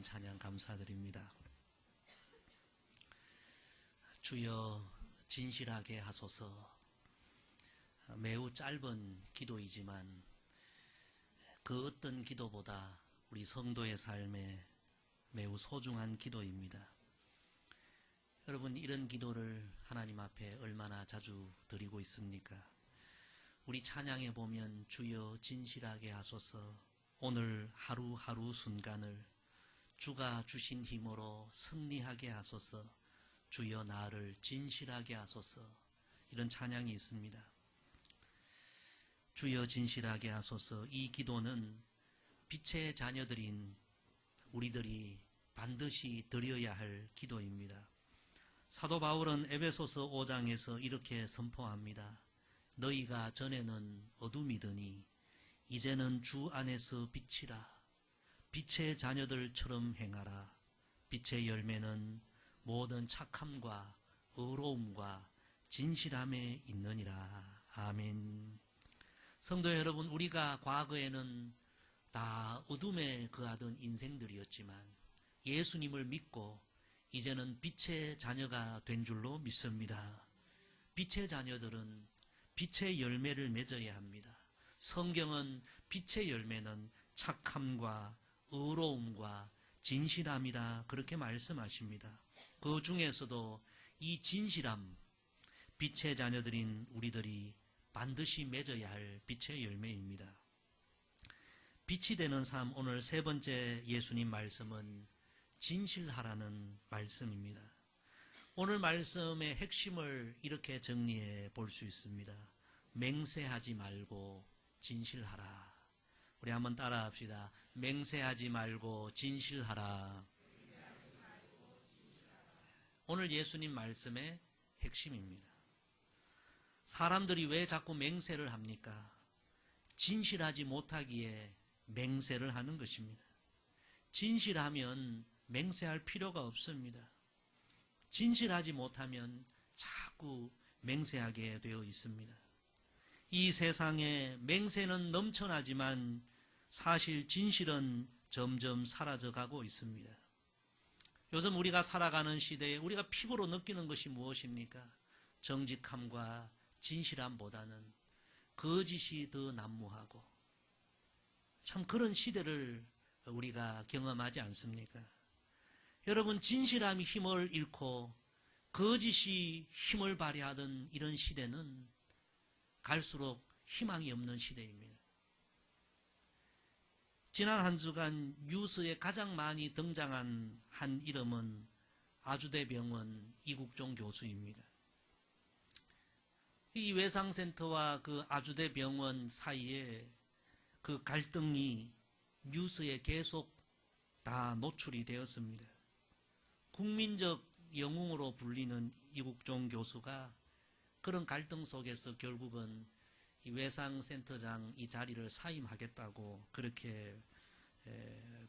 찬양 감사드립니다. 주여 진실하게 하소서. 매우 짧은 기도이지만 그 어떤 기도보다 우리 성도의 삶에 매우 소중한 기도입니다. 여러분, 이런 기도를 하나님 앞에 얼마나 자주 드리고 있습니까? 우리 찬양에 보면 주여 진실하게 하소서, 오늘 하루하루 순간을 주가 주신 힘으로 승리하게 하소서, 주여 나를 진실하게 하소서, 이런 찬양이 있습니다. 주여 진실하게 하소서, 이 기도는 빛의 자녀들인 우리들이 반드시 드려야 할 기도입니다. 사도 바울은 에베소서 5장에서 이렇게 선포합니다. 너희가 전에는 어둠이더니 이제는 주 안에서 빛이라. 빛의 자녀들처럼 행하라. 빛의 열매는 모든 착함과 의로움과 진실함에 있느니라. 아멘. 성도 여러분, 우리가 과거에는 다 어둠에 거하던 인생들이었지만 예수님을 믿고 이제는 빛의 자녀가 된 줄로 믿습니다. 빛의 자녀들은 빛의 열매를 맺어야 합니다. 성경은 빛의 열매는 착함과 의로움과 진실함이다, 그렇게 말씀하십니다. 그 중에서도 이 진실함, 빛의 자녀들인 우리들이 반드시 맺어야 할 빛의 열매입니다. 빛이 되는 삶, 오늘 세 번째 예수님 말씀은 진실하라는 말씀입니다. 오늘 말씀의 핵심을 이렇게 정리해 볼 수 있습니다. 맹세하지 말고 진실하라. 우리 한번 따라 합시다. 맹세하지 말고 진실하라. 오늘 예수님 말씀의 핵심입니다. 사람들이 왜 자꾸 맹세를 합니까? 진실하지 못하기에 맹세를 하는 것입니다. 진실하면 맹세할 필요가 없습니다. 진실하지 못하면 자꾸 맹세하게 되어 있습니다. 이 세상에 맹세는 넘쳐나지만 사실 진실은 점점 사라져가고 있습니다. 요즘 우리가 살아가는 시대에 우리가 피부로 느끼는 것이 무엇입니까? 정직함과 진실함보다는 거짓이 더 난무하고, 참 그런 시대를 우리가 경험하지 않습니까? 여러분, 진실함이 힘을 잃고 거짓이 힘을 발휘하던 이런 시대는 갈수록 희망이 없는 시대입니다. 지난 한 주간 뉴스에 가장 많이 등장한 한 이름은 아주대병원 이국종 교수입니다. 이 외상센터와 그 아주대병원 사이에 그 갈등이 뉴스에 계속 다 노출이 되었습니다. 국민적 영웅으로 불리는 이국종 교수가 그런 갈등 속에서 결국은 이 외상센터장 이 자리를 사임하겠다고 그렇게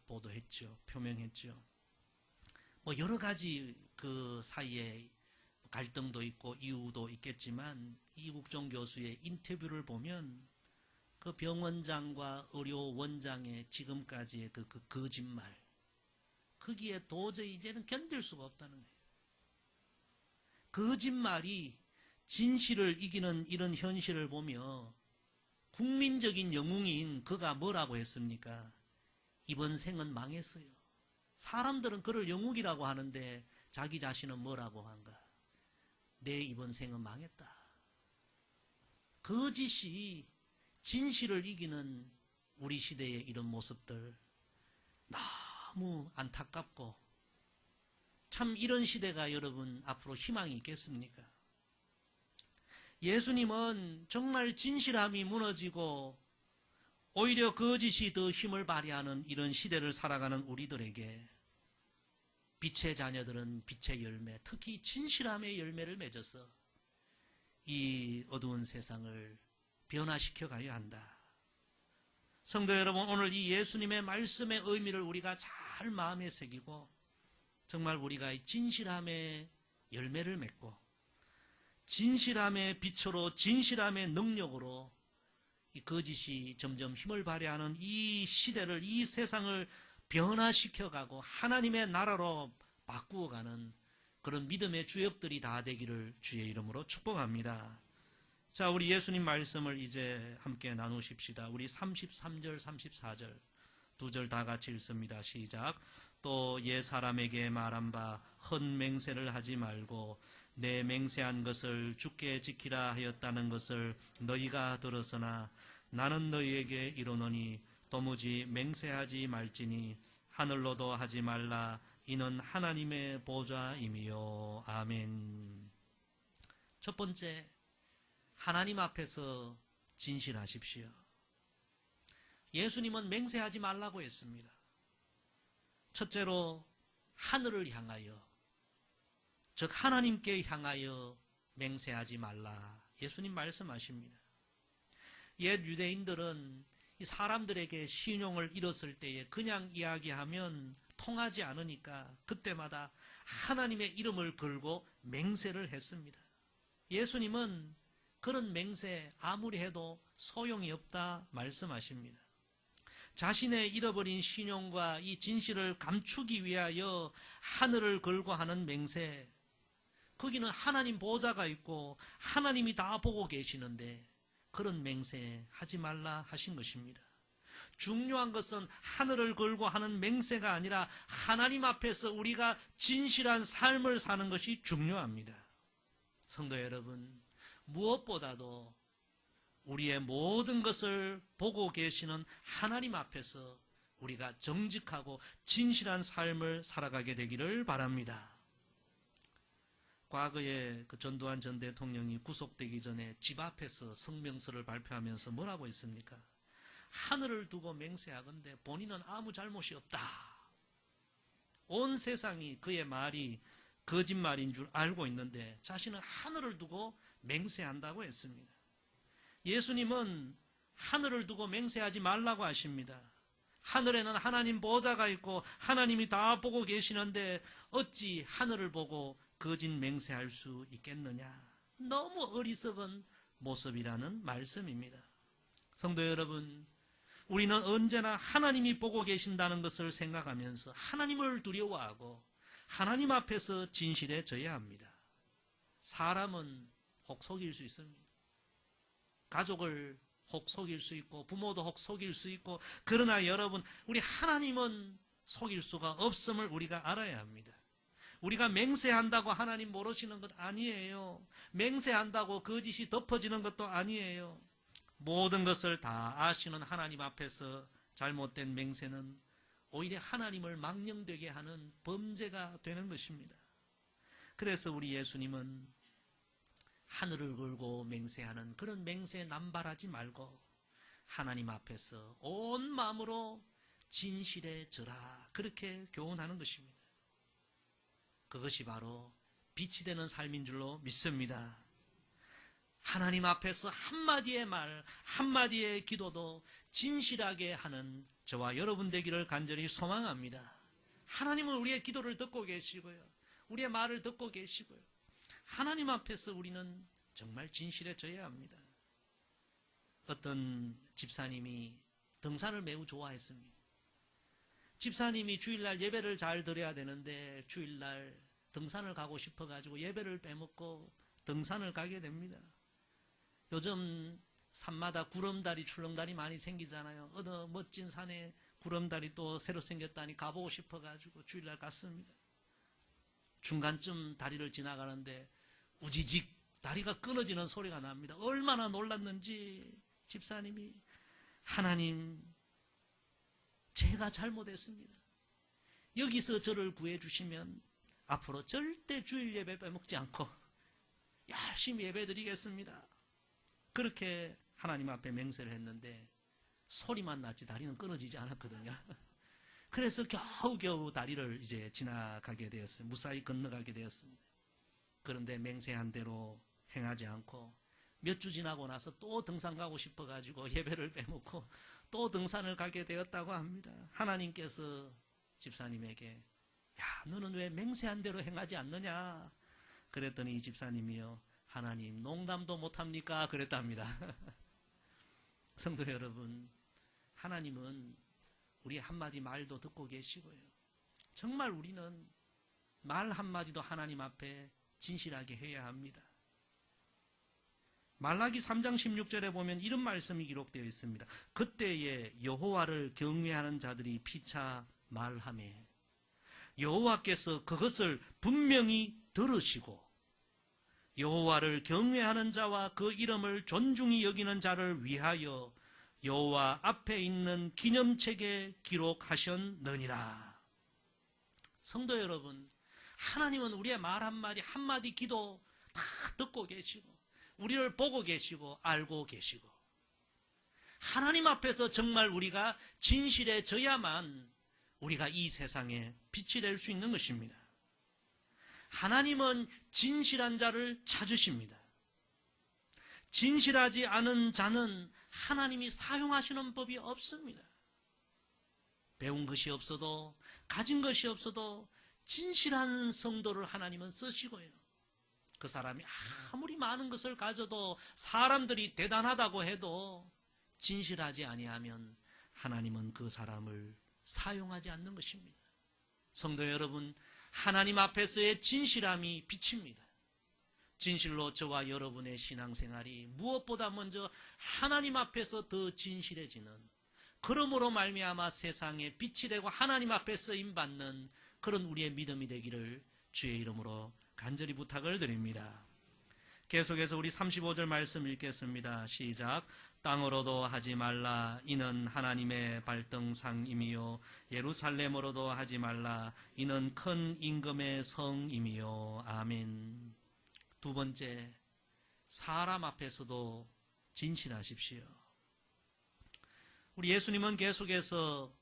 보도했죠. 표명했죠. 뭐 여러 가지 그 사이에 갈등도 있고 이유도 있겠지만 이국종 교수의 인터뷰를 보면 그 병원장과 의료원장의 지금까지의 그 거짓말, 거기에 도저히 이제는 견딜 수가 없다는 거예요. 거짓말이 진실을 이기는 이런 현실을 보며 국민적인 영웅인 그가 뭐라고 했습니까? 이번 생은 망했어요. 사람들은 그를 영웅이라고 하는데 자기 자신은 뭐라고 한가? 내 이번 생은 망했다. 거짓이 진실을 이기는 우리 시대의 이런 모습들 너무 안타깝고, 참 이런 시대가 여러분 앞으로 희망이 있겠습니까? 예수님은 정말 진실함이 무너지고 오히려 거짓이 더 힘을 발휘하는 이런 시대를 살아가는 우리들에게 빛의 자녀들은 빛의 열매, 특히 진실함의 열매를 맺어서 이 어두운 세상을 변화시켜 가야 한다. 성도 여러분, 오늘 이 예수님의 말씀의 의미를 우리가 잘 마음에 새기고 정말 우리가 이 진실함의 열매를 맺고 진실함의 빛으로 진실함의 능력으로 이 거짓이 점점 힘을 발휘하는 이 시대를, 이 세상을 변화시켜가고 하나님의 나라로 바꾸어가는 그런 믿음의 주역들이 다 되기를 주의 이름으로 축복합니다. 자, 우리 예수님 말씀을 이제 함께 나누십시다. 우리 33절, 34절 두 절 다 같이 읽습니다. 시작. 또 옛 사람에게 말한 바 헛 맹세를 하지 말고 내 맹세한 것을 주께 지키라 하였다는 것을 너희가 들었으나 나는 너희에게 이르노니 도무지 맹세하지 말지니 하늘로도 하지 말라. 이는 하나님의 보좌임이요. 아멘. 첫 번째, 하나님 앞에서 진실하십시오. 예수님은 맹세하지 말라고 했습니다. 첫째로 하늘을 향하여, 즉 하나님께 향하여 맹세하지 말라. 예수님 말씀하십니다. 옛 유대인들은 이 사람들에게 신용을 잃었을 때에 그냥 이야기하면 통하지 않으니까 그때마다 하나님의 이름을 걸고 맹세를 했습니다. 예수님은 그런 맹세 아무리 해도 소용이 없다 말씀하십니다. 자신의 잃어버린 신용과 이 진실을 감추기 위하여 하늘을 걸고 하는 맹세, 거기는 하나님 보좌가 있고 하나님이 다 보고 계시는데 그런 맹세 하지 말라 하신 것입니다. 중요한 것은 하늘을 걸고 하는 맹세가 아니라 하나님 앞에서 우리가 진실한 삶을 사는 것이 중요합니다. 성도 여러분, 무엇보다도 우리의 모든 것을 보고 계시는 하나님 앞에서 우리가 정직하고 진실한 삶을 살아가게 되기를 바랍니다. 과거에 그 전두환 전 대통령이 구속되기 전에 집 앞에서 성명서를 발표하면서 뭐라고 했습니까? 하늘을 두고 맹세하건대 본인은 아무 잘못이 없다. 온 세상이 그의 말이 거짓말인 줄 알고 있는데 자신은 하늘을 두고 맹세한다고 했습니다. 예수님은 하늘을 두고 맹세하지 말라고 하십니다. 하늘에는 하나님 보좌가 있고 하나님이 다 보고 계시는데 어찌 하늘을 보고 거짓 맹세할 수 있겠느냐. 너무 어리석은 모습이라는 말씀입니다. 성도 여러분, 우리는 언제나 하나님이 보고 계신다는 것을 생각하면서 하나님을 두려워하고 하나님 앞에서 진실해져야 합니다. 사람은 혹 속일 수 있습니다. 가족을 혹 속일 수 있고 부모도 혹 속일 수 있고, 그러나 여러분, 우리 하나님은 속일 수가 없음을 우리가 알아야 합니다. 우리가 맹세한다고 하나님 모르시는 것 아니에요. 맹세한다고 거짓이 덮어지는 것도 아니에요. 모든 것을 다 아시는 하나님 앞에서 잘못된 맹세는 오히려 하나님을 망령되게 하는 범죄가 되는 것입니다. 그래서 우리 예수님은 하늘을 걸고 맹세하는 그런 맹세에 남발하지 말고 하나님 앞에서 온 마음으로 진실해져라, 그렇게 교훈하는 것입니다. 그것이 바로 빛이 되는 삶인 줄로 믿습니다. 하나님 앞에서 한마디의 말, 한마디의 기도도 진실하게 하는 저와 여러분 되기를 간절히 소망합니다. 하나님은 우리의 기도를 듣고 계시고요, 우리의 말을 듣고 계시고요, 하나님 앞에서 우리는 정말 진실해져야 합니다. 어떤 집사님이 등산을 매우 좋아했습니다. 집사님이 주일날 예배를 잘 드려야 되는데 주일날 등산을 가고 싶어가지고 예배를 빼먹고 등산을 가게 됩니다. 요즘 산마다 구름다리, 출렁다리 많이 생기잖아요. 어느 멋진 산에 구름다리 또 새로 생겼다니 가보고 싶어가지고 주일날 갔습니다. 중간쯤 다리를 지나가는데 우지직 다리가 끊어지는 소리가 납니다. 얼마나 놀랐는지 집사님이, 하나님, 제가 잘못했습니다. 여기서 저를 구해주시면 앞으로 절대 주일 예배 빼먹지 않고 열심히 예배 드리겠습니다. 그렇게 하나님 앞에 맹세를 했는데 소리만 났지 다리는 끊어지지 않았거든요. 그래서 겨우겨우 다리를 이제 지나가게 되었습니다. 무사히 건너가게 되었습니다. 그런데 맹세한 대로 행하지 않고 몇 주 지나고 나서 또 등산 가고 싶어가지고 예배를 빼먹고 또 등산을 가게 되었다고 합니다. 하나님께서 집사님에게, 야, 너는 왜 맹세한 대로 행하지 않느냐? 그랬더니 이 집사님이요, 하나님, 농담도 못합니까? 그랬답니다. 성도 여러분, 하나님은 우리 한마디 말도 듣고 계시고요. 정말 우리는 말 한마디도 하나님 앞에 진실하게 해야 합니다. 말라기 3장 16절에 보면 이런 말씀이 기록되어 있습니다. 그때에 여호와를 경외하는 자들이 피차 말하며 여호와께서 그것을 분명히 들으시고 여호와를 경외하는 자와 그 이름을 존중히 여기는 자를 위하여 여호와 앞에 있는 기념책에 기록하셨느니라. 성도 여러분, 하나님은 우리의 말 한마디 한마디 기도 다 듣고 계시고 우리를 보고 계시고 알고 계시고 하나님 앞에서 정말 우리가 진실해져야만 우리가 이 세상에 빛이 될 수 있는 것입니다. 하나님은 진실한 자를 찾으십니다. 진실하지 않은 자는 하나님이 사용하시는 법이 없습니다. 배운 것이 없어도 가진 것이 없어도 진실한 성도를 하나님은 쓰시고요. 그 사람이 아무리 많은 것을 가져도 사람들이 대단하다고 해도 진실하지 아니하면 하나님은 그 사람을 사용하지 않는 것입니다. 성도 여러분, 하나님 앞에서의 진실함이 빛입니다. 진실로 저와 여러분의 신앙생활이 무엇보다 먼저 하나님 앞에서 더 진실해지는, 그러므로 말미암아 세상에 빛이 되고 하나님 앞에 쓰임받는 그런 우리의 믿음이 되기를 주의 이름으로 간절히 부탁을 드립니다. 계속해서 우리 35절 말씀 읽겠습니다. 시작. 땅으로도 하지 말라. 이는 하나님의 발등상임이요 예루살렘으로도 하지 말라. 이는 큰 임금의 성임이요. 아멘. 두 번째, 사람 앞에서도 진실하십시오. 우리 예수님은 계속해서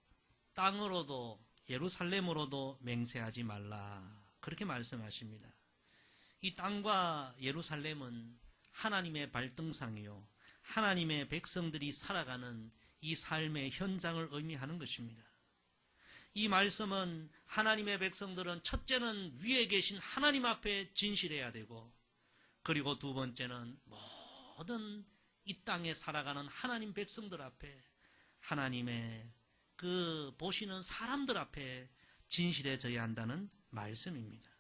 땅으로도 예루살렘으로도 맹세하지 말라, 그렇게 말씀하십니다. 이 땅과 예루살렘은 하나님의 발등상이요 하나님의 백성들이 살아가는 이 삶의 현장을 의미하는 것입니다. 이 말씀은 하나님의 백성들은 첫째는 위에 계신 하나님 앞에 진실해야 되고, 그리고 두 번째는 모든 이 땅에 살아가는 하나님 백성들 앞에, 하나님의 그 보시는 사람들 앞에 진실해져야 한다는 말씀입니다.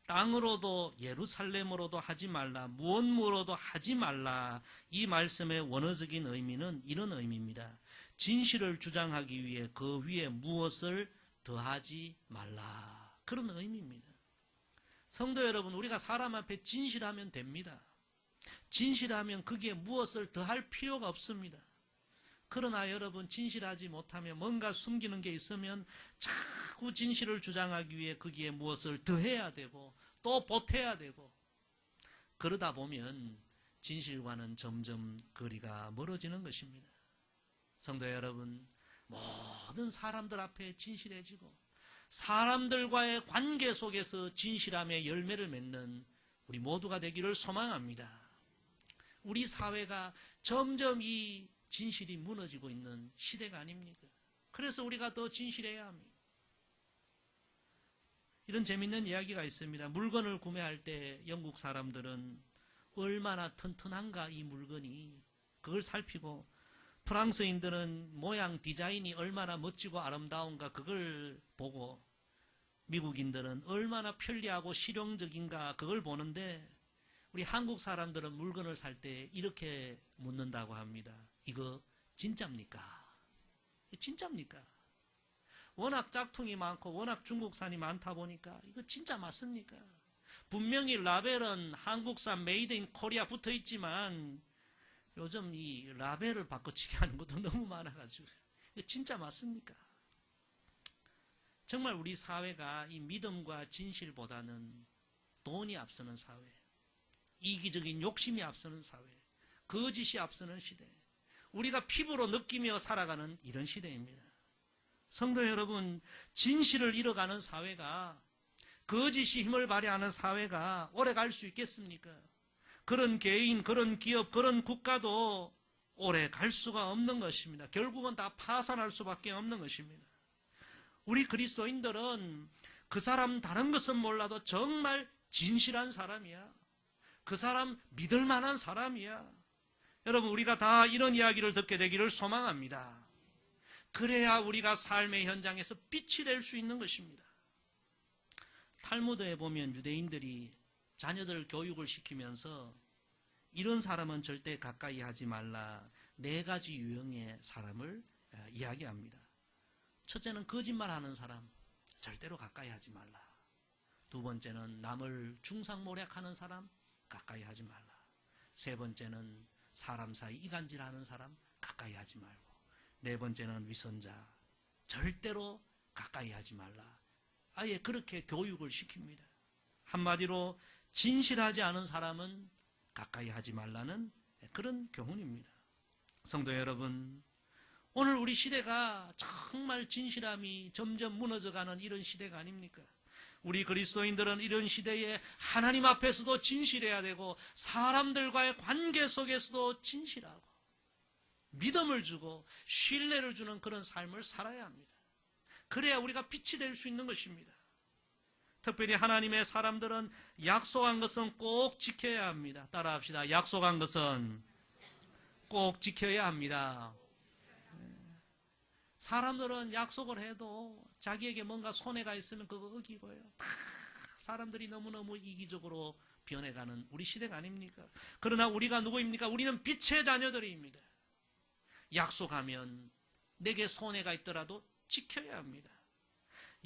땅으로도 예루살렘으로도 하지 말라, 무엇무로도 하지 말라. 이 말씀의 원어적인 의미는 이런 의미입니다. 진실을 주장하기 위해 그 위에 무엇을 더하지 말라, 그런 의미입니다. 성도 여러분, 우리가 사람 앞에 진실하면 됩니다. 진실하면 거기에 무엇을 더할 필요가 없습니다. 그러나 여러분, 진실하지 못하면 뭔가 숨기는 게 있으면 자꾸 진실을 주장하기 위해 거기에 무엇을 더해야 되고 또 보태야 되고, 그러다 보면 진실과는 점점 거리가 멀어지는 것입니다. 성도 여러분, 모든 사람들 앞에 진실해지고 사람들과의 관계 속에서 진실함의 열매를 맺는 우리 모두가 되기를 소망합니다. 우리 사회가 점점 이 진실이 무너지고 있는 시대가 아닙니까? 그래서 우리가 더 진실해야 합니다. 이런 재밌는 이야기가 있습니다. 물건을 구매할 때 영국 사람들은 얼마나 튼튼한가 이 물건이, 그걸 살피고, 프랑스인들은 모양 디자인이 얼마나 멋지고 아름다운가 그걸 보고, 미국인들은 얼마나 편리하고 실용적인가 그걸 보는데, 우리 한국 사람들은 물건을 살 때 이렇게 묻는다고 합니다. 이거 진짜입니까? 진짜입니까? 워낙 짝퉁이 많고 워낙 중국산이 많다 보니까 이거 진짜 맞습니까? 분명히 라벨은 한국산 메이드 인 코리아 붙어 있지만 요즘 이 라벨을 바꿔치기 하는 것도 너무 많아가지고 이거 진짜 맞습니까? 정말 우리 사회가 이 믿음과 진실보다는 돈이 앞서는 사회, 이기적인 욕심이 앞서는 사회, 거짓이 앞서는 시대, 우리가 피부로 느끼며 살아가는 이런 시대입니다. 성도 여러분, 진실을 잃어가는 사회가, 거짓이 힘을 발휘하는 사회가 오래 갈 수 있겠습니까? 그런 개인, 그런 기업, 그런 국가도 오래 갈 수가 없는 것입니다. 결국은 다 파산할 수밖에 없는 것입니다. 우리 그리스도인들은 그 사람 다른 것은 몰라도 정말 진실한 사람이야. 그 사람 믿을 만한 사람이야. 여러분, 우리가 다 이런 이야기를 듣게 되기를 소망합니다. 그래야 우리가 삶의 현장에서 빛이 될 수 있는 것입니다. 탈무드에 보면 유대인들이 자녀들 교육을 시키면서 이런 사람은 절대 가까이 하지 말라, 4가지 유형의 사람을 이야기합니다. 첫째는 거짓말하는 사람, 절대로 가까이 하지 말라. 두 번째는 남을 중상모략하는 사람, 가까이 하지 말라. 세 번째는 사람 사이 이간질하는 사람, 가까이 하지 말고. 네 번째는 위선자, 절대로 가까이 하지 말라. 아예 그렇게 교육을 시킵니다. 한마디로 진실하지 않은 사람은 가까이 하지 말라는 그런 교훈입니다. 성도 여러분, 오늘 우리 시대가 정말 진실함이 점점 무너져가는 이런 시대가 아닙니까? 우리 그리스도인들은 이런 시대에 하나님 앞에서도 진실해야 되고 사람들과의 관계 속에서도 진실하고 믿음을 주고 신뢰를 주는 그런 삶을 살아야 합니다. 그래야 우리가 빛이 될 수 있는 것입니다. 특별히 하나님의 사람들은 약속한 것은 꼭 지켜야 합니다. 따라합시다. 약속한 것은 꼭 지켜야 합니다. 사람들은 약속을 해도 자기에게 뭔가 손해가 있으면 그거 어기고요. 다 사람들이 너무너무 이기적으로 변해가는 우리 시대가 아닙니까? 그러나 우리가 누구입니까? 우리는 빛의 자녀들입니다. 약속하면 내게 손해가 있더라도 지켜야 합니다.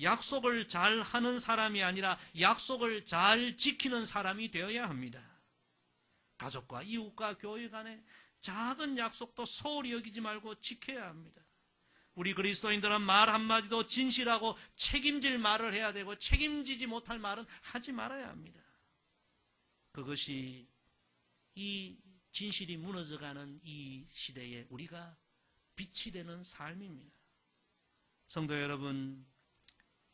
약속을 잘 하는 사람이 아니라 약속을 잘 지키는 사람이 되어야 합니다. 가족과 이웃과 교회 간의 작은 약속도 소홀히 여기지 말고 지켜야 합니다. 우리 그리스도인들은 말 한마디도 진실하고 책임질 말을 해야 되고 책임지지 못할 말은 하지 말아야 합니다. 그것이 이 진실이 무너져가는 이 시대에 우리가 빛이 되는 삶입니다. 성도 여러분,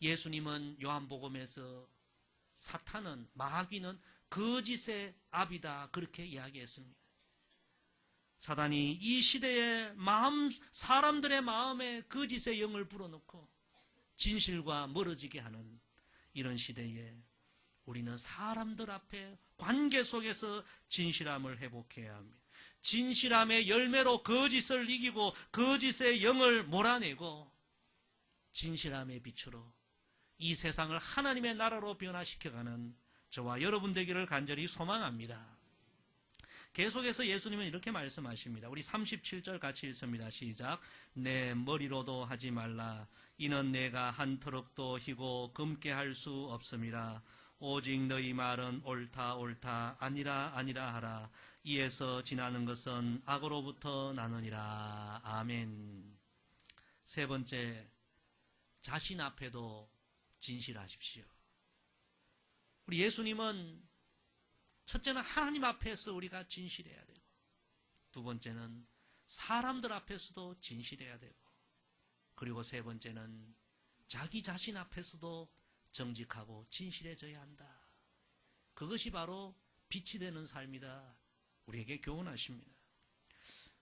예수님은 요한복음에서 사탄은, 마귀는 거짓의 압이다 그렇게 이야기했습니다. 사단이 이 시대의 사람들의 마음에 거짓의 영을 불어넣고 진실과 멀어지게 하는 이런 시대에 우리는 사람들 앞에 관계 속에서 진실함을 회복해야 합니다. 진실함의 열매로 거짓을 이기고 거짓의 영을 몰아내고 진실함의 빛으로 이 세상을 하나님의 나라로 변화시켜가는 저와 여러분 되기를 간절히 소망합니다. 계속해서 예수님은 이렇게 말씀하십니다. 우리 37절 같이 읽습니다. 시작. 내 머리로도 하지 말라. 이는 내가 한 터럭도 희고 금게 할 수 없음이라. 오직 너희 말은 옳다 옳다 아니라 아니라 하라. 이에서 지나는 것은 악으로부터 나느니라. 아멘. 세 번째, 자신 앞에도 진실하십시오. 우리 예수님은 첫째는 하나님 앞에서 우리가 진실해야 되고, 두 번째는 사람들 앞에서도 진실해야 되고, 그리고 세 번째는 자기 자신 앞에서도 정직하고 진실해져야 한다. 그것이 바로 빛이 되는 삶이다. 우리에게 교훈하십니다.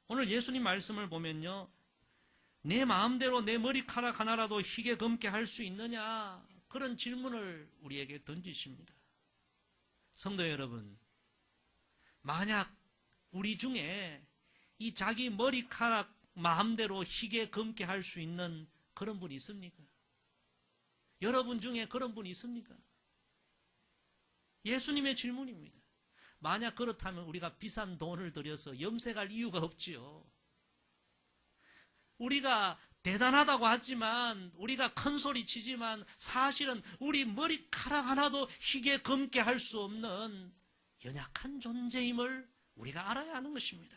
오늘 예수님 말씀을 보면요, 내 마음대로 내 머리카락 하나라도 희게 검게 할 수 있느냐, 그런 질문을 우리에게 던지십니다. 성도 여러분, 만약 우리 중에 이 자기 머리카락 마음대로 희게 검게 할 수 있는 그런 분이 있습니까? 여러분 중에 그런 분이 있습니까? 예수님의 질문입니다. 만약 그렇다면 우리가 비싼 돈을 들여서 염색할 이유가 없지요. 우리가 대단하다고 하지만, 우리가 큰 소리 치지만 사실은 우리 머리카락 하나도 희게 검게 할 수 없는 연약한 존재임을 우리가 알아야 하는 것입니다.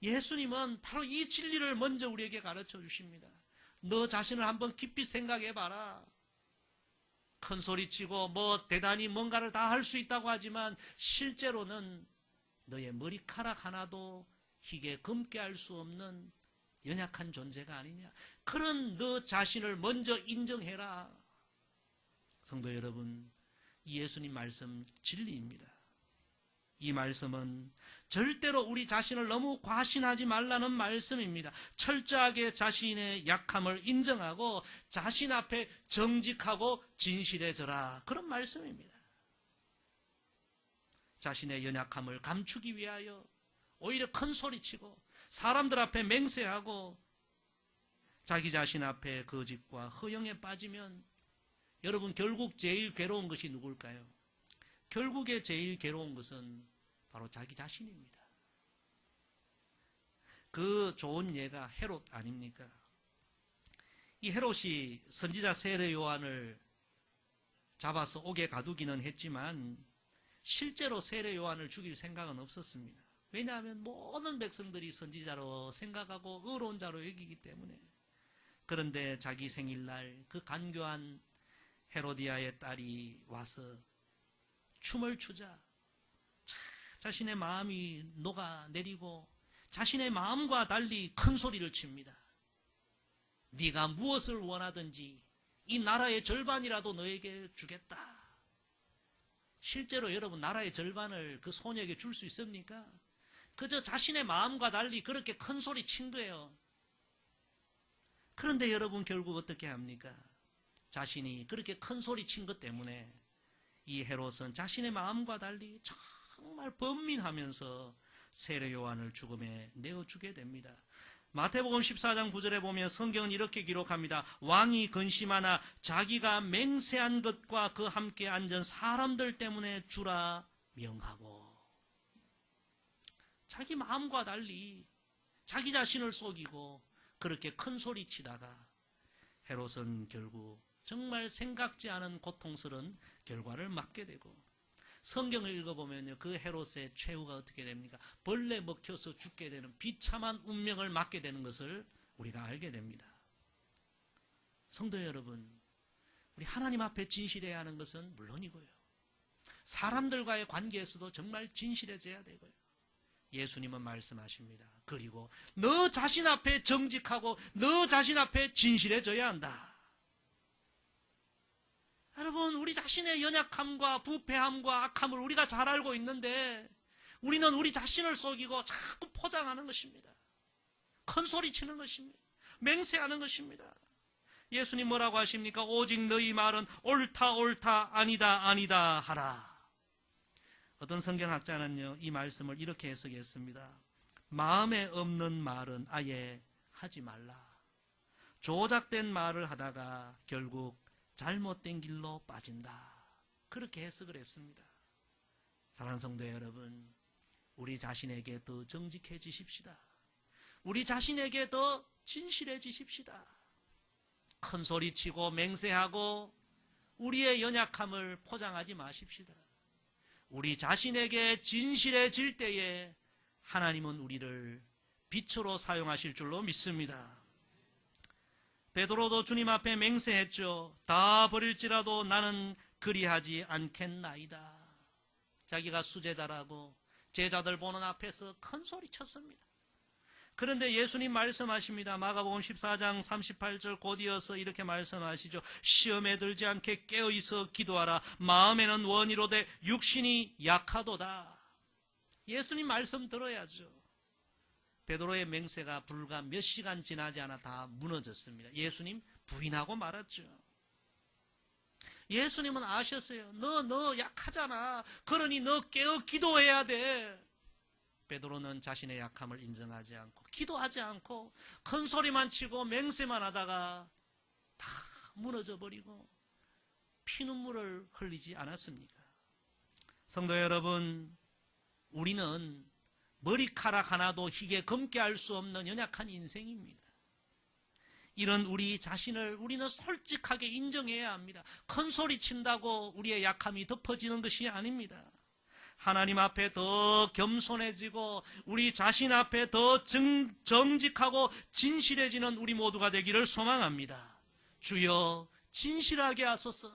예수님은 바로 이 진리를 먼저 우리에게 가르쳐 주십니다. 너 자신을 한번 깊이 생각해 봐라. 큰 소리 치고 대단히 뭔가를 다 할 수 있다고 하지만 실제로는 너의 머리카락 하나도 희게 검게 할 수 없는 연약한 존재가 아니냐. 그런 너 자신을 먼저 인정해라. 성도 여러분, 이 예수님 말씀 진리입니다. 이 말씀은 절대로 우리 자신을 너무 과신하지 말라는 말씀입니다. 철저하게 자신의 약함을 인정하고 자신 앞에 정직하고 진실해져라. 그런 말씀입니다. 자신의 연약함을 감추기 위하여 오히려 큰 소리치고 사람들 앞에 맹세하고 자기 자신 앞에 거짓과 허영에 빠지면 여러분 결국 제일 괴로운 것이 누굴까요? 결국에 제일 괴로운 것은 바로 자기 자신입니다. 그 좋은 예가 헤롯 아닙니까? 이 헤롯이 선지자 세례 요한을 잡아서 옥에 가두기는 했지만 실제로 세례 요한을 죽일 생각은 없었습니다. 왜냐하면 모든 백성들이 선지자로 생각하고 의로운 자로 여기기 때문에. 그런데 자기 생일날 그 간교한 헤로디아의 딸이 와서 춤을 추자 자신의 마음이 녹아내리고 자신의 마음과 달리 큰 소리를 칩니다. 네가 무엇을 원하든지 이 나라의 절반이라도 너에게 주겠다. 실제로 여러분 나라의 절반을 그 소녀에게 줄 수 있습니까? 그저 자신의 마음과 달리 그렇게 큰 소리 친 거예요. 그런데 여러분 결국 어떻게 합니까? 자신이 그렇게 큰 소리 친 것 때문에 이 헤롯은 자신의 마음과 달리 정말 번민하면서 세례 요한을 죽음에 내어주게 됩니다. 마태복음 14장 9절에 보면 성경은 이렇게 기록합니다. 왕이 근심하나 자기가 맹세한 것과 그 함께 앉은 사람들 때문에 주라 명하고. 자기 마음과 달리 자기 자신을 속이고 그렇게 큰 소리 치다가 헤롯은 결국 정말 생각지 않은 고통스러운 결과를 맞게 되고, 성경을 읽어보면요, 그 헤롯의 최후가 어떻게 됩니까? 벌레 먹혀서 죽게 되는 비참한 운명을 맞게 되는 것을 우리가 알게 됩니다. 성도 여러분, 우리 하나님 앞에 진실해야 하는 것은 물론이고요, 사람들과의 관계에서도 정말 진실해져야 되고요. 예수님은 말씀하십니다. 그리고 너 자신 앞에 정직하고 너 자신 앞에 진실해져야 한다. 여러분, 우리 자신의 연약함과 부패함과 악함을 우리가 잘 알고 있는데 우리는 우리 자신을 속이고 자꾸 포장하는 것입니다. 큰 소리 치는 것입니다. 맹세하는 것입니다. 예수님 뭐라고 하십니까? 오직 너희 말은 옳다 옳다 아니다 아니다 하라. 어떤 성경학자는요, 이 말씀을 이렇게 해석했습니다. 마음에 없는 말은 아예 하지 말라. 조작된 말을 하다가 결국 잘못된 길로 빠진다. 그렇게 해석을 했습니다. 사랑하는 성도 여러분, 우리 자신에게 더 정직해지십시다. 우리 자신에게 더 진실해지십시다. 큰 소리치고 맹세하고 우리의 연약함을 포장하지 마십시다. 우리 자신에게 진실해질 때에 하나님은 우리를 빛으로 사용하실 줄로 믿습니다. 베드로도 주님 앞에 맹세했죠. 다 버릴지라도 나는 그리하지 않겠나이다. 자기가 수제자라고 제자들 보는 앞에서 큰 소리 쳤습니다. 그런데 예수님 말씀하십니다. 마가복음 14장 38절 곧 이어서 이렇게 말씀하시죠. 시험에 들지 않게 깨어있어 기도하라. 마음에는 원이로되 육신이 약하도다. 예수님 말씀 들어야죠. 베드로의 맹세가 불과 몇 시간 지나지 않아 다 무너졌습니다. 예수님 부인하고 말았죠. 예수님은 아셨어요. 너 약하잖아. 그러니 너 깨어 기도해야 돼. 베드로는 자신의 약함을 인정하지 않고 기도하지 않고 큰 소리만 치고 맹세만 하다가 다 무너져 버리고 피눈물을 흘리지 않았습니까? 성도 여러분, 우리는 머리카락 하나도 희게 검게 할 수 없는 연약한 인생입니다. 이런 우리 자신을 우리는 솔직하게 인정해야 합니다. 큰 소리 친다고 우리의 약함이 덮어지는 것이 아닙니다. 하나님 앞에 더 겸손해지고 우리 자신 앞에 더 정직하고 진실해지는 우리 모두가 되기를 소망합니다. 주여 진실하게 하소서.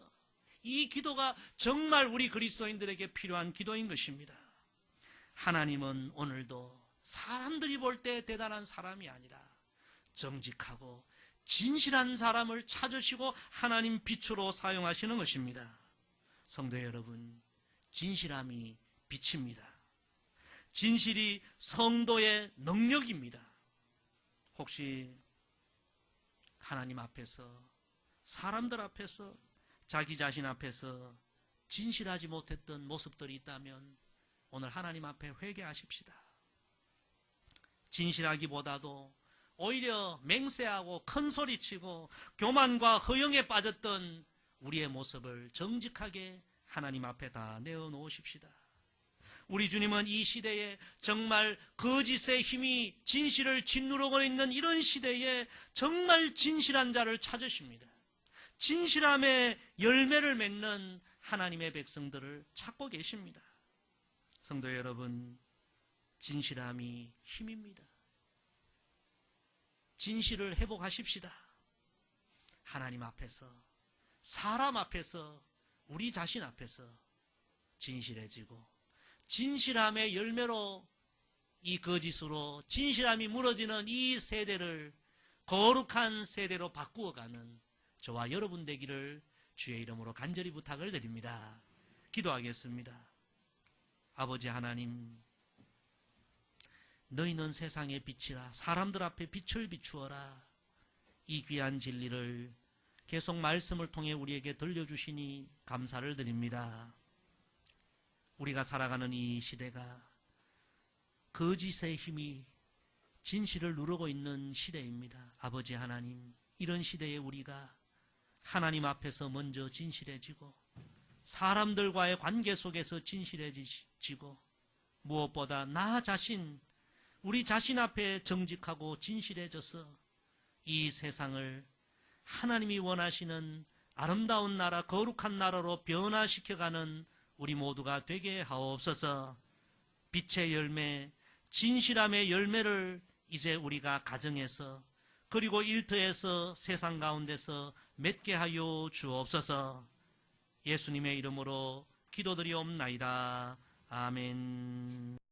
이 기도가 정말 우리 그리스도인들에게 필요한 기도인 것입니다. 하나님은 오늘도 사람들이 볼 때 대단한 사람이 아니라 정직하고 진실한 사람을 찾으시고 하나님 빛으로 사용하시는 것입니다. 성도 여러분, 진실함이 빛입니다. 진실이 성도의 능력입니다. 혹시 하나님 앞에서, 사람들 앞에서, 자기 자신 앞에서 진실하지 못했던 모습들이 있다면 오늘 하나님 앞에 회개하십시다. 진실하기보다도 오히려 맹세하고 큰 소리치고 교만과 허영에 빠졌던 우리의 모습을 정직하게 하나님 앞에 다 내어놓으십시다. 우리 주님은 이 시대에 정말 거짓의 힘이 진실을 짓누르고 있는 이런 시대에 정말 진실한 자를 찾으십니다. 진실함의 열매를 맺는 하나님의 백성들을 찾고 계십니다. 성도 여러분, 진실함이 힘입니다. 진실을 회복하십시다. 하나님 앞에서, 사람 앞에서, 우리 자신 앞에서 진실해지고 진실함의 열매로 이 거짓으로 진실함이 무너지는 이 세대를 거룩한 세대로 바꾸어가는 저와 여러분 되기를 주의 이름으로 간절히 부탁을 드립니다. 기도하겠습니다. 아버지 하나님, 너희는 세상의 빛이라 사람들 앞에 빛을 비추어라. 이 귀한 진리를 계속 말씀을 통해 우리에게 들려주시니 감사를 드립니다. 우리가 살아가는 이 시대가 거짓의 힘이 진실을 누르고 있는 시대입니다. 아버지 하나님, 이런 시대에 우리가 하나님 앞에서 먼저 진실해지고 사람들과의 관계 속에서 진실해지고 무엇보다 나 자신, 우리 자신 앞에 정직하고 진실해져서 이 세상을 하나님이 원하시는 아름다운 나라, 거룩한 나라로 변화시켜가는 우리 모두가 되게 하옵소서. 빛의 열매, 진실함의 열매를 이제 우리가 가정에서 그리고 일터에서 세상 가운데서 맺게 하여 주옵소서. 예수님의 이름으로 기도드리옵나이다. 아멘.